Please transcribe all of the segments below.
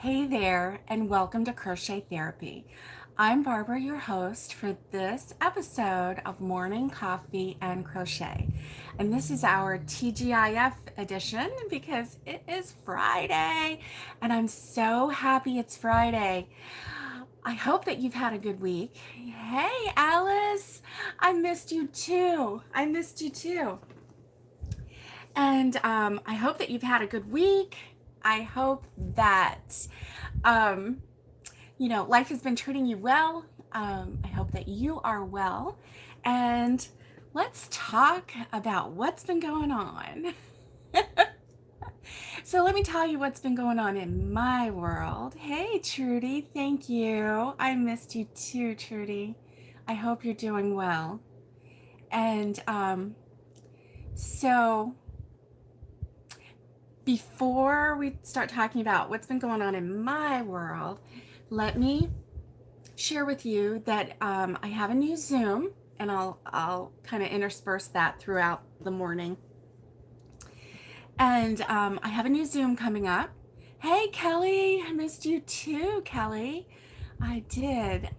Hey there, and welcome to Crochet Therapy. I'm Barbara, your host for this episode of Morning Coffee and Crochet. And this is our TGIF edition because it is Friday, and I'm so happy it's Friday. I hope that you've had a good week. Hey, Alice, I missed you too. I missed you too. And I hope that you've had a good week. I hope that life has been treating you well. I hope that you are well. And let's talk about what's been going on. So let me tell you what's been going on in my world. Hey, Trudy, thank you. I missed you too, Trudy. I hope you're doing well. And so before we start talking about what's been going on in my world, let me share with you that I have a new Zoom, and I'll kind of intersperse that throughout the morning. And I have a new Zoom coming up. Hey, Kelly, I missed you too, Kelly. I did.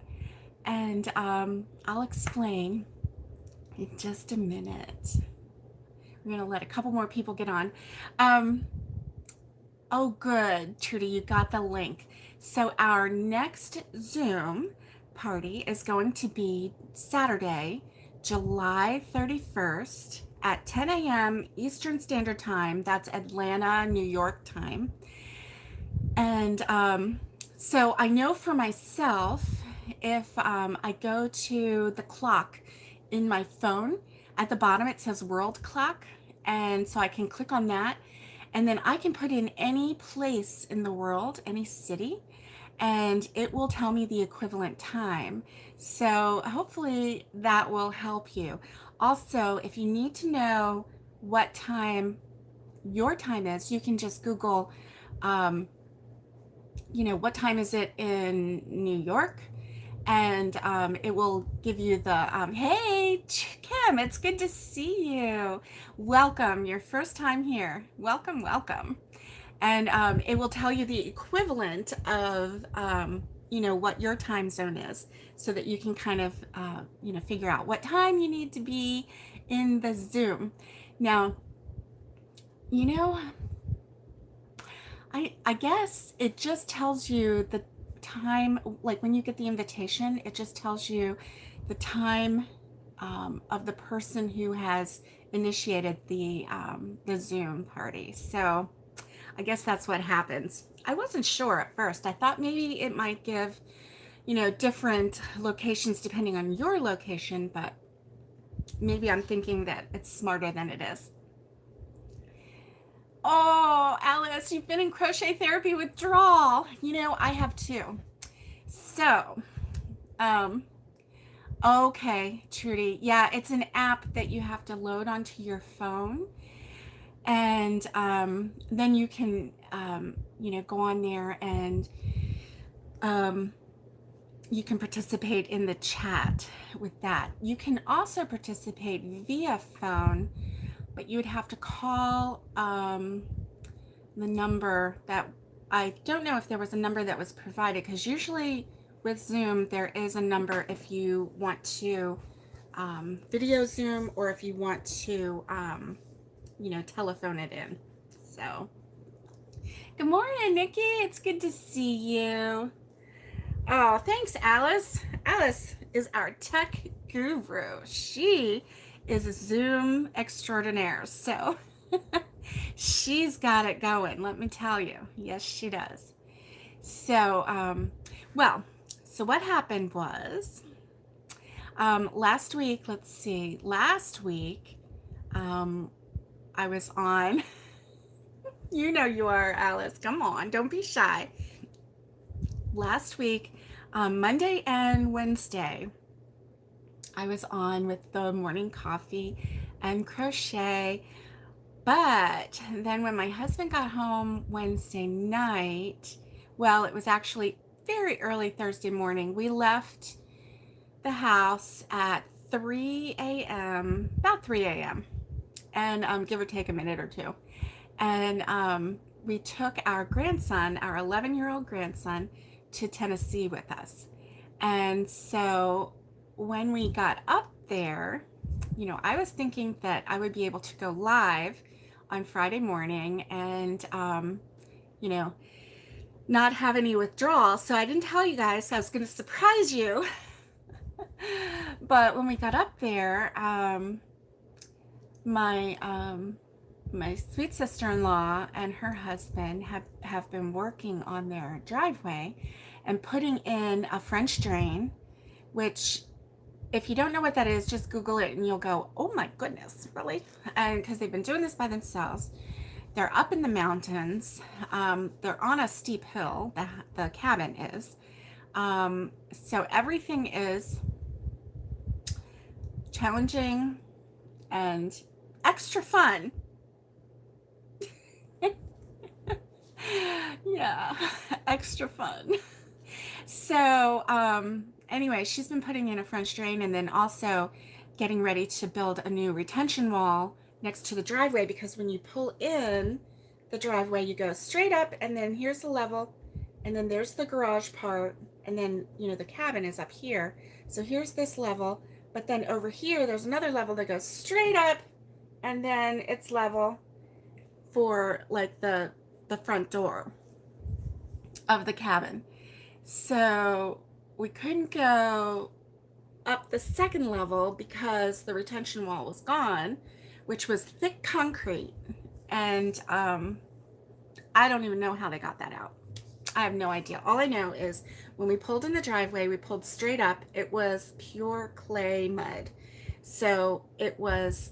And I'll explain in just a minute. We're going to let a couple more people get on. Oh, good, Trudy, you got the link. So our next Zoom party is going to be Saturday, July 31st at 10 a.m. Eastern Standard Time. That's Atlanta, New York time. And so I know for myself, if I go to the clock in my phone, at the bottom it says World Clock. And so I can click on that. And then I can put in any place in the world, any city, and it will tell me the equivalent time. So hopefully that will help you. Also, if you need to know what time your time is, you can just Google, what time is it in New York? And it will give you the, hey, Kim, it's good to see you. Welcome, your first time here. Welcome, welcome. And it will tell you the equivalent of, what your time zone is so that you can kind of, figure out what time you need to be in the Zoom. Now, I guess it just tells you the time, like when you get the invitation, it just tells you the time of the person who has initiated the Zoom party. So I guess that's what happens. I wasn't sure at first. I thought maybe it might give, different locations depending on your location, but maybe I'm thinking that it's smarter than it is. Oh, Alice, you've been in crochet therapy withdrawal. I have too. So, okay, Trudy. Yeah, it's an app that you have to load onto your phone. And then you can, go on there and you can participate in the chat with that. You can also participate via phone, but you would have to call the number that, I don't know if there was a number that was provided, because usually with Zoom there is a number if you want to video Zoom, or if you want to telephone it in. So good morning, Nikki, it's good to see you. Oh, thanks, Alice. Alice is our tech guru. She is a Zoom extraordinaire. So she's got it going, let me tell you. Yes, she does. So, so what happened was last week, I was on, you are, Alice. Come on, don't be shy. Last week, Monday and Wednesday, I was on with the morning coffee and crochet. But then when my husband got home Wednesday night, well, it was actually very early Thursday morning. We left the house at 3 a.m., about 3 a.m., and give or take a minute or two. And we took our grandson, our 11-year-old grandson, to Tennessee with us. And so when we got up there, I was thinking that I would be able to go live on Friday morning and, you know, not have any withdrawal. So I didn't tell you guys, so I was going to surprise you. But when we got up there, my sweet sister-in-law and her husband have been working on their driveway and putting in a French drain, which, if you don't know what that is, just Google it and you'll go, oh my goodness, really? And because they've been doing this by themselves. They're up in the mountains. They're on a steep hill, the cabin is. So everything is challenging and extra fun. Yeah, extra fun. So anyway, she's been putting in a French drain and then also getting ready to build a new retention wall next to the driveway, because when you pull in the driveway, you go straight up and then here's the level and then there's the garage part and then, the cabin is up here. So here's this level, but then over here, there's another level that goes straight up and then it's level for like the front door of the cabin. So we couldn't go up the second level because the retention wall was gone, which was thick concrete. And I don't even know how they got that out. I have no idea. All I know is when we pulled in the driveway, we pulled straight up. It was pure clay mud. So it was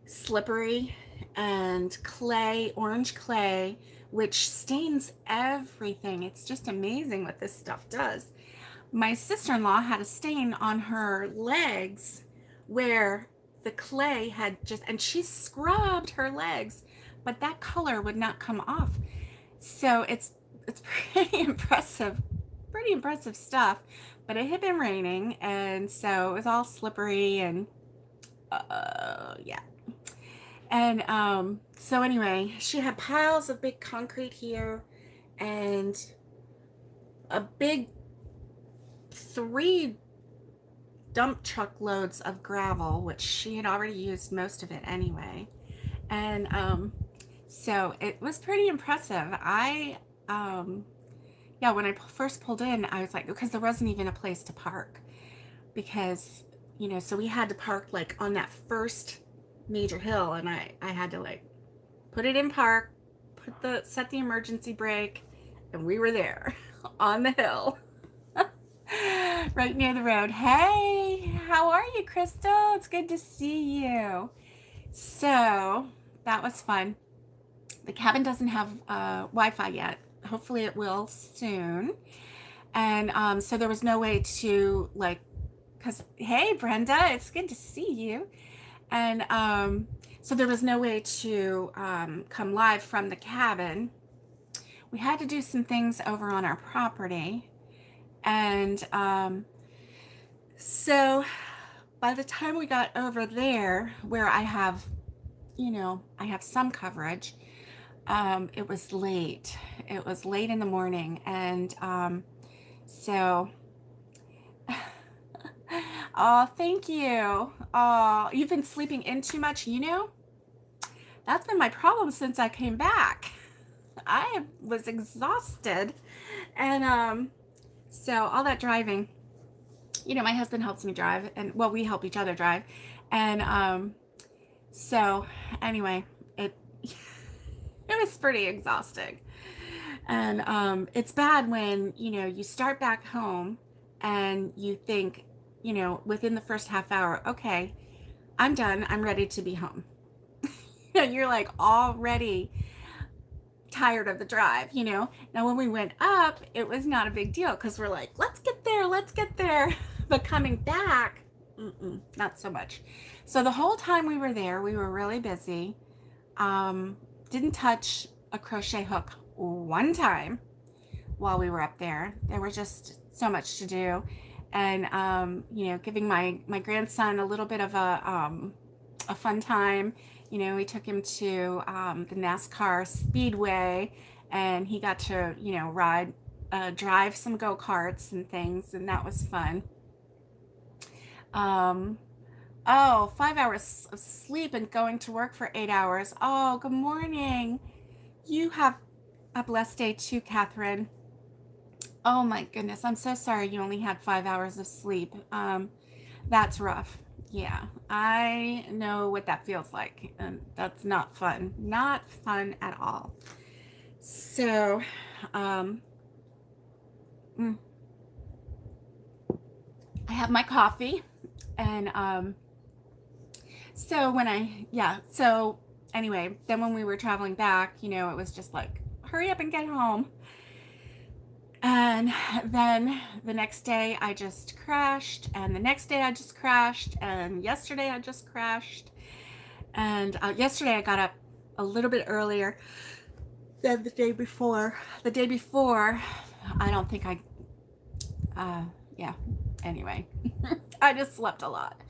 slippery and clay, orange clay, which stains everything. It's just amazing what this stuff does. My sister-in-law had a stain on her legs where the clay had and she scrubbed her legs, but that color would not come off. So it's pretty impressive stuff, but it had been raining and so it was all slippery and yeah. And so anyway, she had piles of big concrete here and a big 3 dump truck loads of gravel, which she had already used most of it anyway. And so it was pretty impressive. Yeah, when I first pulled in, I was like, because there wasn't even a place to park, because so we had to park like on that first major hill, and I had to like put it in park, set the emergency brake, and we were there on the hill. Right near the road. Hey, how are you, Crystal? It's good to see you. So that was fun. The cabin doesn't have Wi-Fi yet. Hopefully it will soon. And so there was no way to hey, Brenda, it's good to see you. And so there was no way to come live from the cabin. We had to do some things over on our property. And so by the time we got over there, where I have some coverage, it was late. It was late in the morning. And so, oh, thank you. Oh, you've been sleeping in too much, That's been my problem since I came back. I was exhausted. And so all that driving, my husband helps me drive, and well, we help each other drive. And so anyway, it was pretty exhausting. And it's bad when, you start back home and you think, within the first half hour, okay, I'm done. I'm ready to be home. You're like already tired of the drive, Now, when we went up, it was not a big deal because we're like, let's get there. But coming back, not so much. So the whole time we were there, we were really busy. Didn't touch a crochet hook one time while we were up there. There was just so much to do. And, giving my grandson a little bit of a fun time. You know, we took him to the NASCAR Speedway, and he got to, you know, drive some go-karts and things, and that was fun. Um, oh, 5 hours of sleep and going to work for 8 hours. Oh, good morning. You have a blessed day too, Catherine. Oh my goodness, I'm so sorry you only had 5 hours of sleep. That's rough. Yeah, I know what that feels like, and that's not fun. Not fun at all. So, um, mm, I have my coffee, and so anyway, then when we were traveling back, you know, it was just like, hurry up and get home. And then the next day I just crashed, and the next day I just crashed, and yesterday I just crashed. And yesterday I got up a little bit earlier than the day before. The day before, I don't think yeah, anyway, I just slept a lot.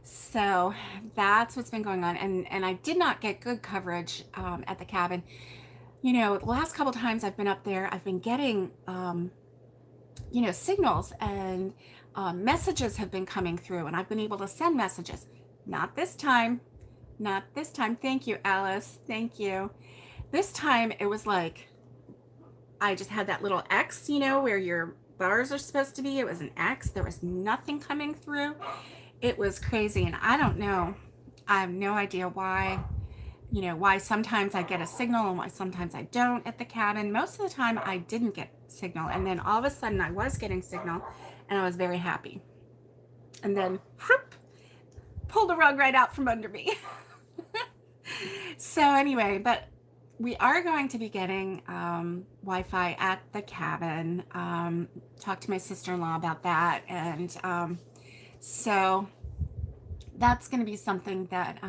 So that's what's been going on. And I did not get good coverage at the cabin. You know, the last couple times I've been up there, I've been getting, you know, signals, and messages have been coming through, and I've been able to send messages. Not this time. Not this time. Thank you, Alice. Thank you. This time it was like, I just had that little X, you know, where your bars are supposed to be. It was an X. There was nothing coming through. It was crazy, and I don't know. I have no idea why, you know, why sometimes I get a signal and why sometimes I don't at the cabin. Most of the time I didn't get signal, and then all of a sudden I was getting signal, and I was very happy. And then whoop, pulled the rug right out from under me. So anyway, but we are going to be getting Wi-Fi at the cabin. Talked to my sister-in-law about that, and so that's going to be something that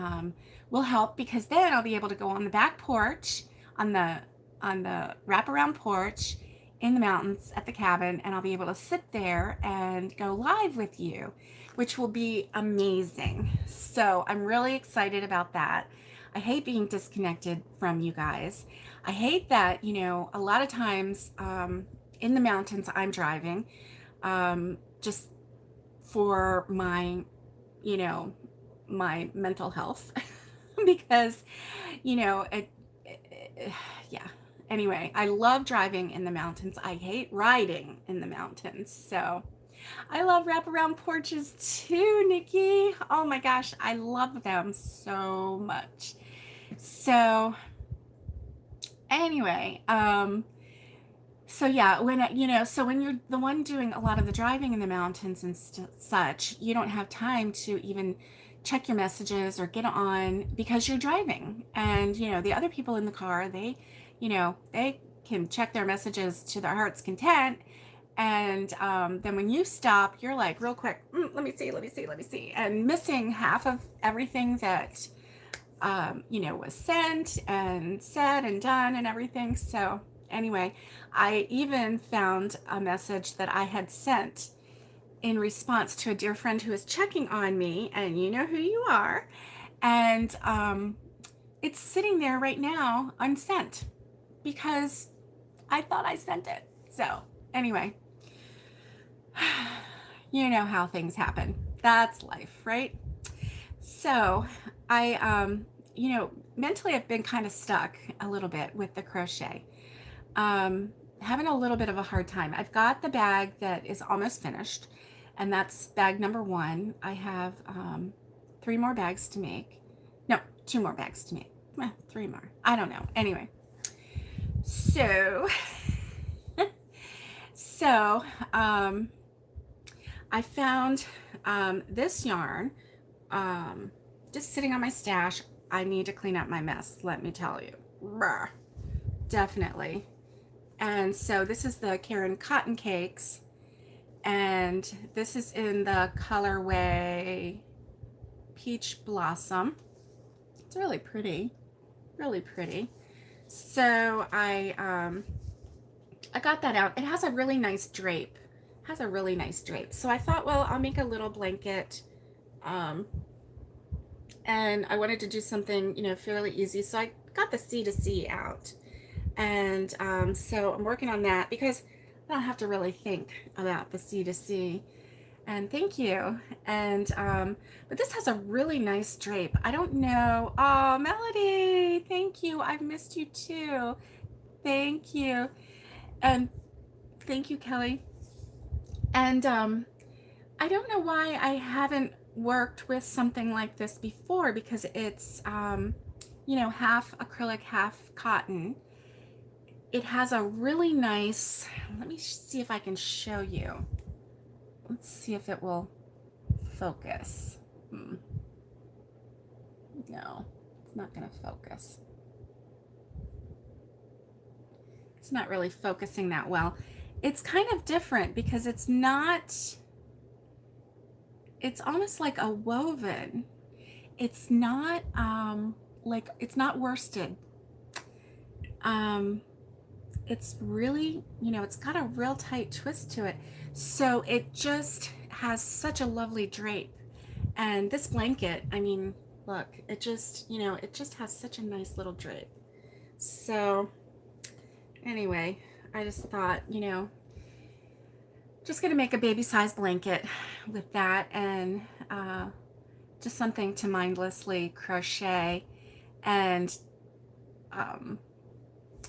will help, because then I'll be able to go on the back porch, on the wraparound porch in the mountains at the cabin, and I'll be able to sit there and go live with you, which will be amazing. So I'm really excited about that. I hate being disconnected from you guys. I hate that, you know, a lot of times in the mountains I'm driving just for my, you know, my mental health because, you know, yeah. Anyway, I love driving in the mountains. I hate riding in the mountains. So I love wraparound porches too, Nikki. Oh my gosh, I love them so much. So anyway, so yeah, when you're the one doing a lot of the driving in the mountains and such, you don't have time to even check your messages or get on because you're driving. And, you know, the other people in the car, they can check their messages to their heart's content. And then when you stop, you're like, real quick, let me see, and missing half of everything that, you know, was sent and said and done and everything. So anyway, I even found a message that I had sent in response to a dear friend who is checking on me, and you know who you are. And it's sitting there right now unsent because I thought I sent it. So anyway, you know how things happen. That's life, right? So I, you know, mentally I've been kind of stuck a little bit with the crochet. Having a little bit of a hard time. I've got the bag that is almost finished, and that's bag number 1. I have 3 more bags to make. No, 2 more bags to make. 3 more. I don't know. Anyway, so I found this yarn just sitting on my stash. I need to clean up my mess, let me tell you. Brr, definitely. And so this is the Karen Cotton Cakes, and this is in the colorway Peach Blossom. It's really pretty, really pretty. So I got that out. It has a really nice drape. So I thought, well, I'll make a little blanket and I wanted to do something, you know, fairly easy. So I got the C to C out. And so I'm working on that because I don't have to really think about the C to C. And thank you. And but this has a really nice drape. I don't know. Oh, Melody, thank you. I've missed you too. Thank you. And thank you, Kelly. And I don't know why I haven't worked with something like this before, because it's you know, half acrylic, half cotton. It has a really nice, let me see if I can show you. Let's see if it will focus. No, it's not going to focus. It's not really focusing that well. It's kind of different because it's not, it's almost like a woven. It's not like, it's not worsted. It's really, you know, it's got a real tight twist to it. So it just has such a lovely drape. And this blanket, I mean, look, it just, you know, it just has such a nice little drape. So anyway, I just thought, you know, just gonna make a baby size blanket with that, and just something to mindlessly crochet and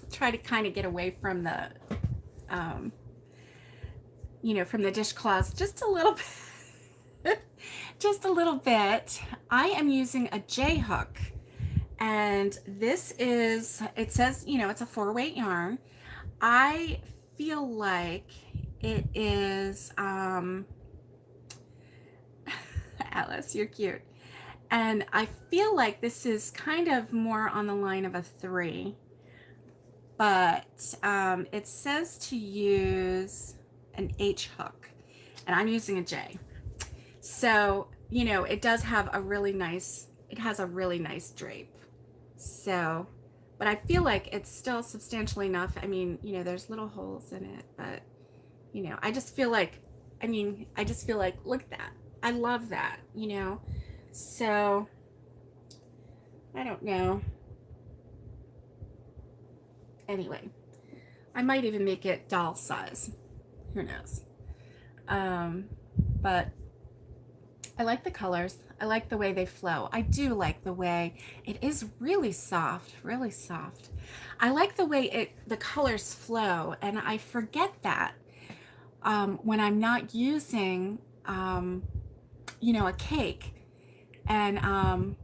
try to kind of get away from the you know, from the dishcloths just a little bit. Just a little bit. I am using a J hook, and this is, it says, you know, it's a 4-weight yarn. I feel like it is Alice, you're cute. And I feel like this is kind of more on the line of a 3, but it says to use an H hook, and I'm using a J. So, you know, it does have a really nice, it has a really nice drape. So, but I feel like it's still substantial enough. I mean, you know, there's little holes in it, but, you know, I just feel like, I mean, I just feel like, look at that. I love that, you know. So, I don't know. Anyway, I might even make it doll size. Who knows? But I like the colors. I like the way they flow. I do like the way it is really soft, really soft. I like the way the colors flow, and I forget that when I'm not using, you know, a cake. And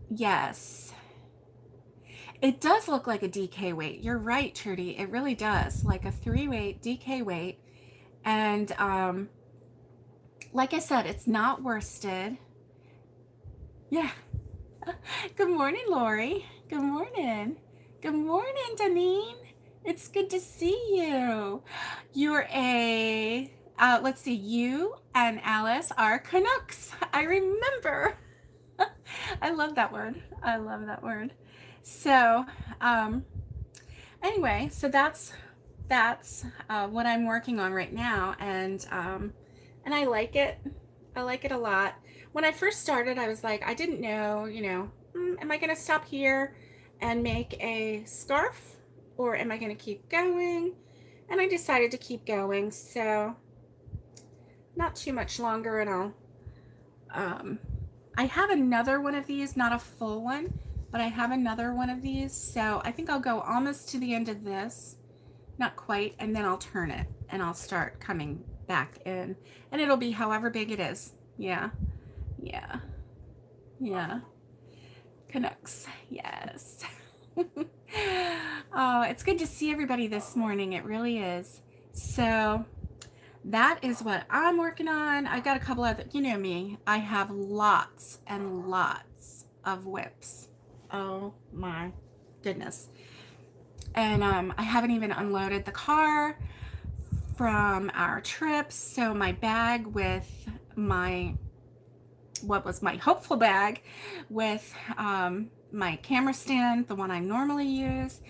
yes, it does look like a DK weight. You're right, Trudy. It really does, like a 3-weight DK weight. And like I said, it's not worsted. Yeah. Good morning, Lori. Good morning. Good morning, Danine. It's good to see you. You're a, let's see, you and Alice are Canucks. I remember. I love that word. I love that word. So, anyway, so that's what I'm working on right now, and I like it. I like it a lot. When I first started, I was like, I didn't know, you know, am I going to stop here and make a scarf, or am I going to keep going? And I decided to keep going. So not too much longer, and I'll, I have another one of these, not a full one, but I have another one of these. So I think I'll go almost to the end of this, not quite, and then I'll turn it and I'll start coming back in, and it'll be however big it is. Yeah. Yeah. Yeah. Canucks. Yes. Oh, it's good to see everybody this morning. It really is. So that is what I'm working on. I got a couple other, you know me, I have lots and lots of whips. Oh my goodness. And I haven't even unloaded the car from our trip. So my bag with my, what was my hopeful bag with my camera stand, the one I normally use,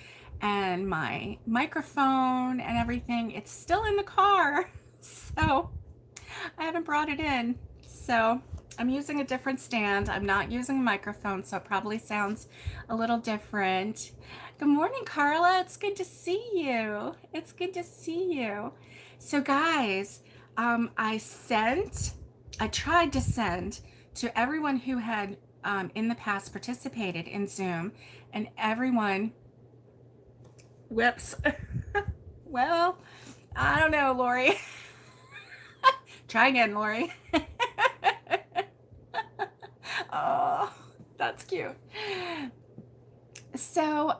and my microphone and everything, it's still in the car. So I haven't brought it in. So I'm using a different stand. I'm not using a microphone, so it probably sounds a little different. Good morning, Carla. It's good to see you. It's good to see you. So guys, I tried to send to everyone who had in the past participated in Zoom, and everyone, whoops. Well, I don't know, Lori. Try again, Lori. Oh, that's cute. So,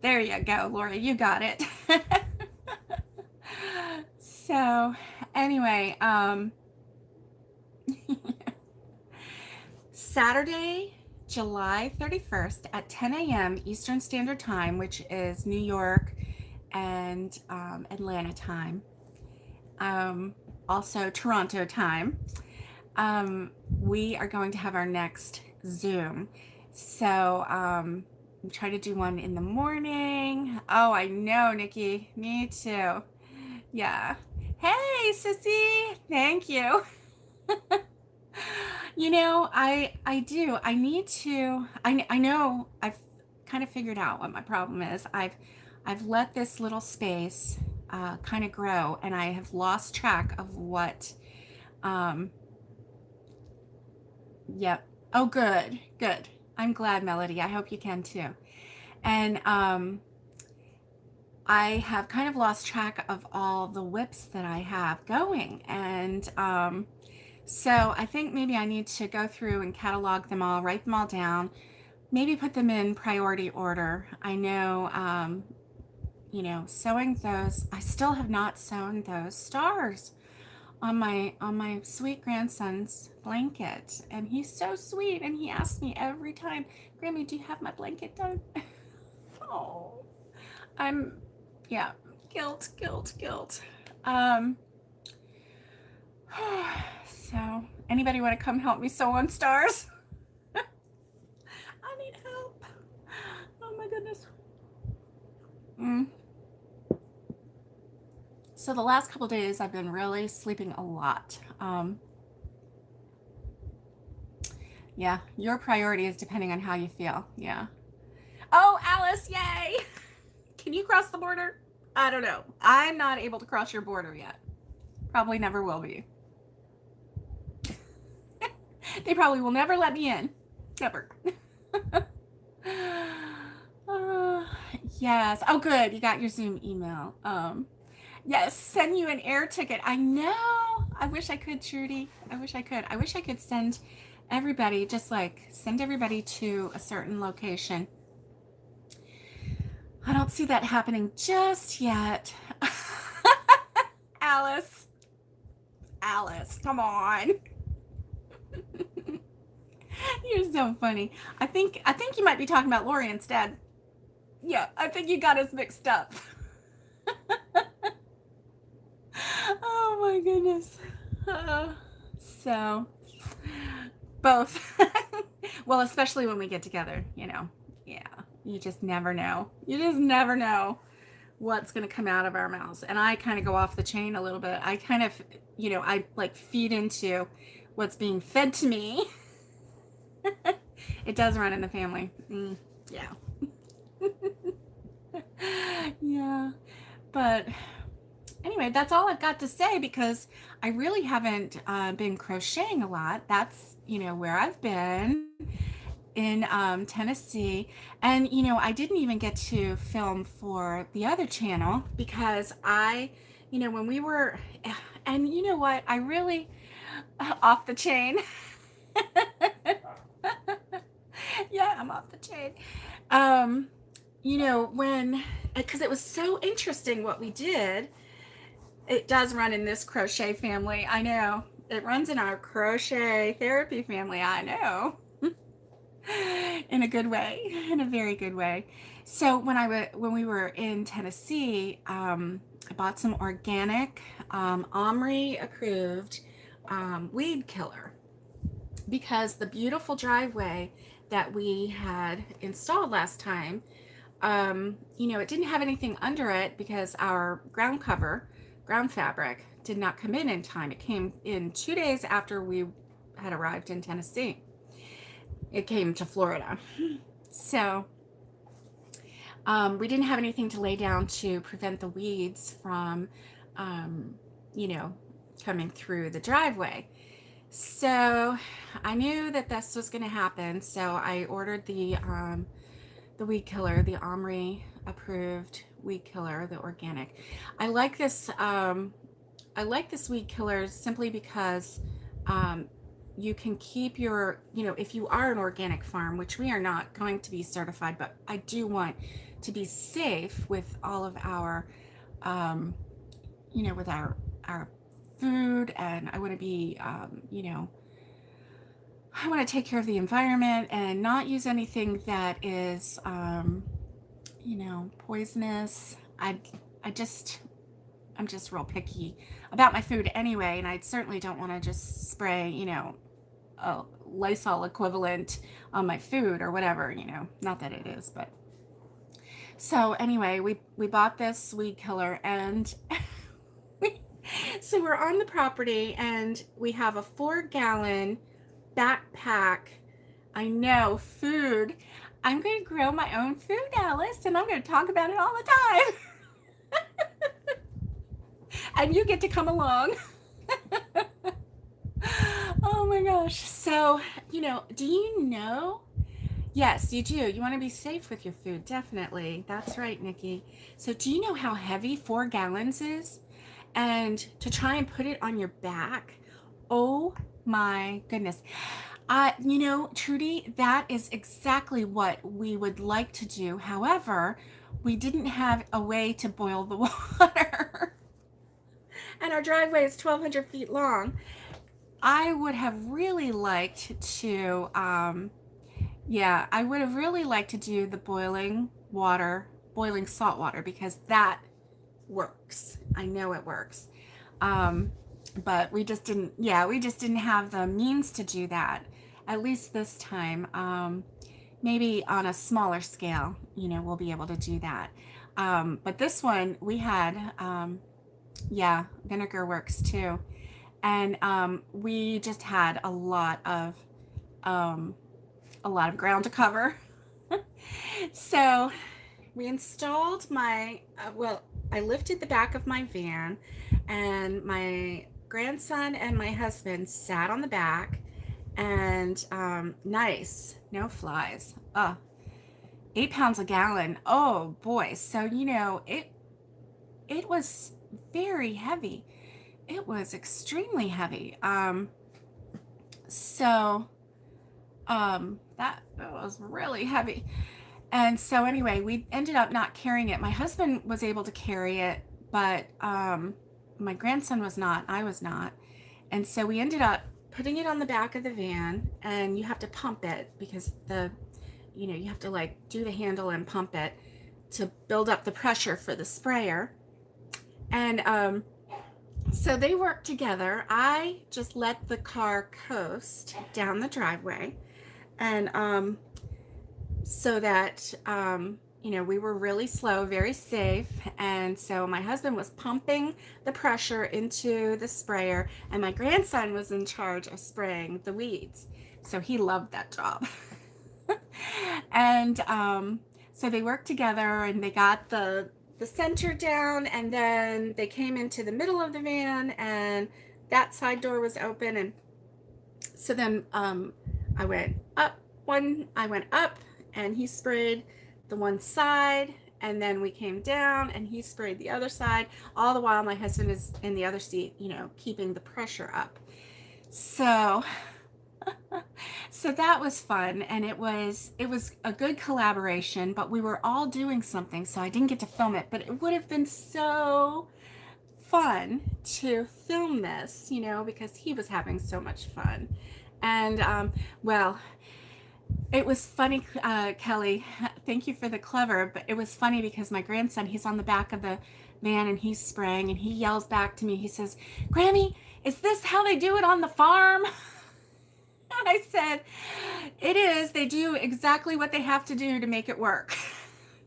there you go, Lori, you got it. So, anyway, Saturday, July 31st at 10 a.m. Eastern Standard Time, which is New York and Atlanta time, also Toronto time, we are going to have our next Zoom. So I'm trying to do one in the morning. Oh, I know, Nikki. Me too. Yeah. Hey, Sissy. Thank you. You know, I do. I need to. I know. I've kind of figured out what my problem is. I've let this little space kind of grow, and I have lost track of what. Yep. Oh, good, good. I'm glad, Melody. I hope you can too. And I have kind of lost track of all the whips that I have going, and so I think maybe I need to go through and catalog them all, write them all down, maybe put them in priority order. I know, you know, sewing those, I still have not sewn those stars on my sweet grandson's blanket, and he's so sweet, and he asks me every time, Grammy, do you have my blanket done? Oh, yeah, guilt. So anybody want to come help me sew on stars? I need help. Oh my goodness. So the last couple days I've been really sleeping a lot. Yeah, your priority is depending on how you feel. Yeah. Oh, Alice, yay! Can you cross the border? I don't know. I'm not able to cross your border yet. Probably never will be. They probably will never let me in. Never. Yes. Oh, good. You got your Zoom email. Yes, send you an air ticket. I know. I wish I could, Trudy. I wish I could. I wish I could send everybody, just like send everybody to a certain location. I don't see that happening just yet. Alice, come on. You're so funny. I think you might be talking about Lori instead. Yeah, I think you got us mixed up. Oh my goodness. So, both. Well, especially when we get together, you know. Yeah, you just never know. You just never know what's going to come out of our mouths. And I kind of go off the chain a little bit. I kind of, you know, I like feed into what's being fed to me. It does run in the family. Yeah. Yeah. But anyway, that's all I've got to say, because I really haven't been crocheting a lot. That's, you know, where I've been in Tennessee. And, you know, I didn't even get to film for the other channel because you know, when we were, and you know what, I really, off the chain. Yeah, I'm off the chain. You know, because it was so interesting what we did. It does run in this crochet family. I know. It runs in our crochet therapy family. I know. In a good way, in a very good way. So when we were in Tennessee, I bought some organic, Omri approved weed killer, because the beautiful driveway that we had installed last time, you know, it didn't have anything under it because our ground cover ground fabric did not come in time. It came in 2 days after we had arrived in Tennessee. It came to Florida. So we didn't have anything to lay down to prevent the weeds from, coming through the driveway. So I knew that this was going to happen. So I ordered the weed killer, the Omri approved weed killer, the organic. I like this weed killer simply because you can keep your, if you are an organic farm, which we are not going to be certified, but I do want to be safe with all of our, with our food, and I want to be, I want to take care of the environment and not use anything that is, poisonous. I'm just real picky about my food anyway, and I certainly don't want to just spray, a Lysol equivalent on my food or whatever, not that it is, but. So anyway, we bought this weed killer, and so we're on the property, and we have a 4-gallon backpack. I know, food. I'm going to grow my own food, Alice, and I'm going to talk about it all the time. And you get to come along. Oh my gosh. So, do you know? Yes, you do. You want to be safe with your food, definitely. That's right, Nikki. So do you know how heavy 4 gallons is? And to try and put it on your back, oh my goodness. Trudy, that is exactly what we would like to do. However, we didn't have a way to boil the water. And our driveway is 1,200 feet long. I would have really liked to, I would have really liked to do the boiling salt water, because that works. I know it works. But we just didn't have the means to do that, at least this time. Maybe on a smaller scale, we'll be able to do that. But this one we had, vinegar works too. And we just had a lot of ground to cover. So we installed I lifted the back of my van, and my grandson and my husband sat on the back, and nice, no flies. 8 pounds a gallon. Oh boy. So, it was very heavy. It was extremely heavy. That was really heavy. And so anyway, we ended up not carrying it. My husband was able to carry it, but my grandson was not. I was not. And so we ended up putting it on the back of the van, and you have to pump it because you have to do the handle and pump it to build up the pressure for the sprayer. And so they worked together. I just let the car coast down the driveway, and so that we were really slow, very safe. And so my husband was pumping the pressure into the sprayer, and my grandson was in charge of spraying the weeds. So he loved that job. And so they worked together, and they got the center down, and then they came into the middle of the van, and that side door was open. And so then I went up, and he sprayed the one side, and then we came down, and he sprayed the other side, all the while my husband is in the other seat, keeping the pressure up. So that was fun, and it was a good collaboration, but we were all doing something, so I didn't get to film it. But it would have been so fun to film this, because he was having so much fun. And it was funny, Kelly, thank you for the clever, but it was funny because my grandson, he's on the back of the van, and he's spraying, and he yells back to me, he says, "Grammy, is this how they do it on the farm?" And I said, "It is. They do exactly what they have to do to make it work."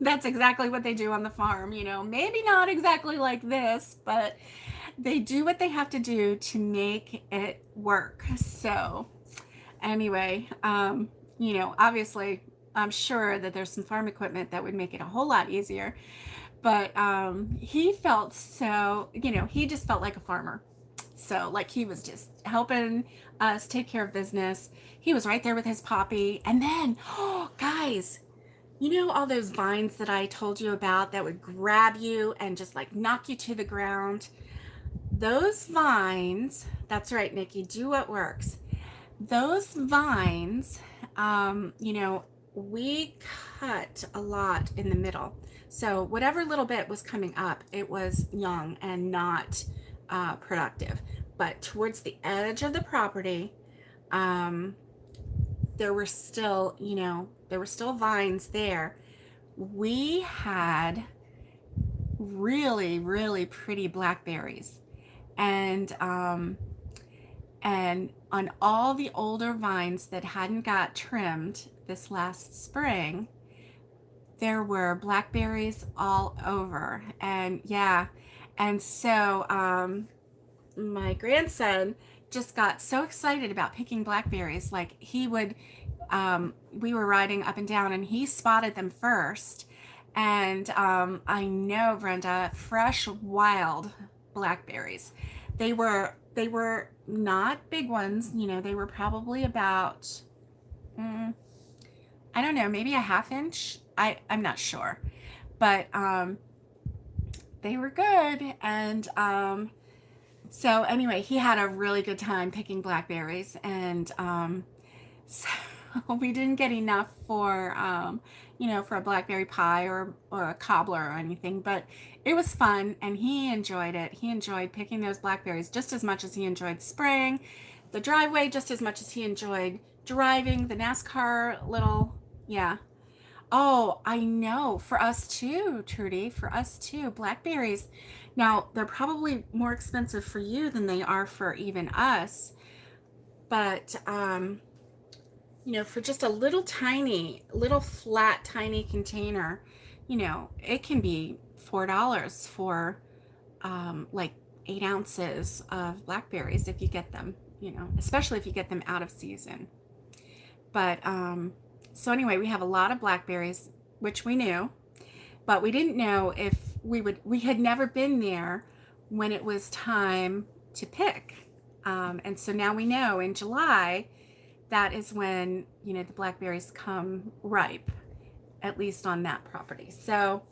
That's exactly what they do on the farm, you know. Maybe not exactly like this, but they do what they have to do to make it work. So, anyway, you know, obviously, I'm sure that there's some farm equipment that would make it a whole lot easier. But he felt so, you know, he just felt like a farmer. So, like, he was just helping us take care of business. He was right there with his poppy. And then, oh, guys, you know, all those vines that I told you about that would grab you and just like knock you to the ground? Those vines, that's right, Nikki, do what works. Those vines, you know, we cut a lot in the middle. So whatever little bit was coming up, it was young and not productive. But towards the edge of the property, um, there were still, you know, there were still vines there. We had really, really pretty blackberries. And and on all the older vines that hadn't got trimmed this last spring, there were blackberries all over. And yeah, and so my grandson just got so excited about picking blackberries. Like he would, we were riding up and down and he spotted them first. And I know, Brenda, fresh wild blackberries. They were not big ones, you know, they were probably about I don't know, maybe a half inch. I'm not sure. But they were good. And so anyway, he had a really good time picking blackberries. And so we didn't get enough for you know, for a blackberry pie or a cobbler or anything, but it was fun and he enjoyed it. He enjoyed picking those blackberries just as much as he enjoyed spraying the driveway, just as much as he enjoyed driving the NASCAR little, yeah. Oh, I know. For us too, Trudy, for us too. Blackberries. Now, they're probably more expensive for you than they are for even us, but you know, for just a little tiny, little flat, tiny container, you know, it can be $4 for like 8 ounces of blackberries if you get them, you know, especially if you get them out of season. But so anyway, we have a lot of blackberries, which we knew, but we didn't know if we had never been there when it was time to pick. And so now we know in July, that is when, you know, the blackberries come ripe, at least on that property. So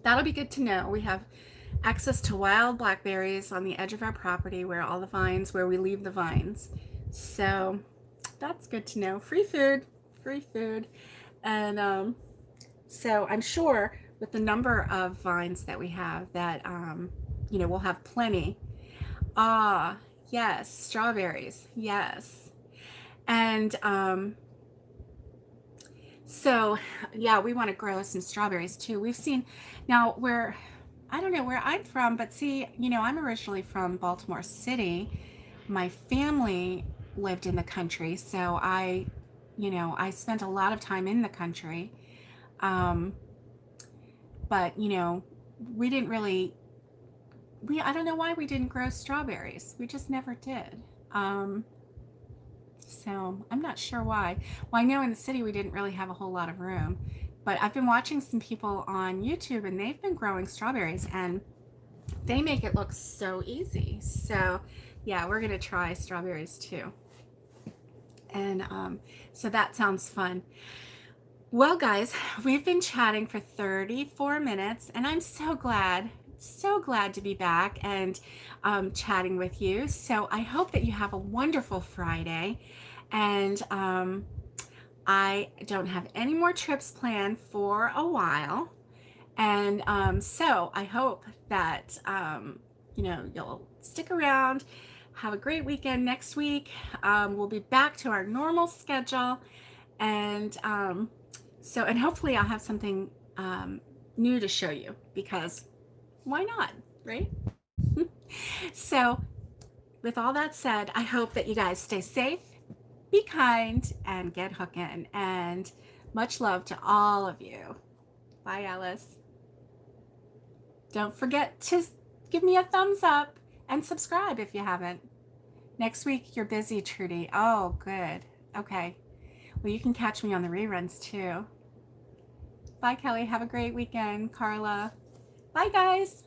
that'll be good to know. We have access to wild blackberries on the edge of our property where all the vines, where we leave the vines. So that's good to know. Free food, free food. And so I'm sure with the number of vines that we have that, you know, we'll have plenty. Ah, yes, strawberries, yes. And so yeah, we want to grow some strawberries too. We've seen now where, I don't know where I'm from, but see, you know, I'm originally from Baltimore City. My family lived in the country, so you know, I spent a lot of time in the country. But you know, we didn't really, I don't know why we didn't grow strawberries. We just never did. So I'm not sure why. Well, I know in the city we didn't really have a whole lot of room, but I've been watching some people on YouTube and they've been growing strawberries and they make it look so easy. So yeah, we're gonna try strawberries too. And so that sounds fun. Well, guys, we've been chatting for 34 minutes and I'm so glad to be back and chatting with you. So I hope that you have a wonderful Friday. And I don't have any more trips planned for a while. And so I hope that, you know, you'll stick around, have a great weekend next week. We'll be back to our normal schedule. And so, and hopefully I'll have something new to show you because why not, right? So with all that said, I hope that you guys stay safe, be kind, and get hooking. And much love to all of you. Bye, Alice. Don't forget to give me a thumbs up and subscribe if you haven't. Next week, you're busy, Trudy. Oh, good. Okay. Well, you can catch me on the reruns, too. Bye, Kelly. Have a great weekend. Carla. Bye, guys.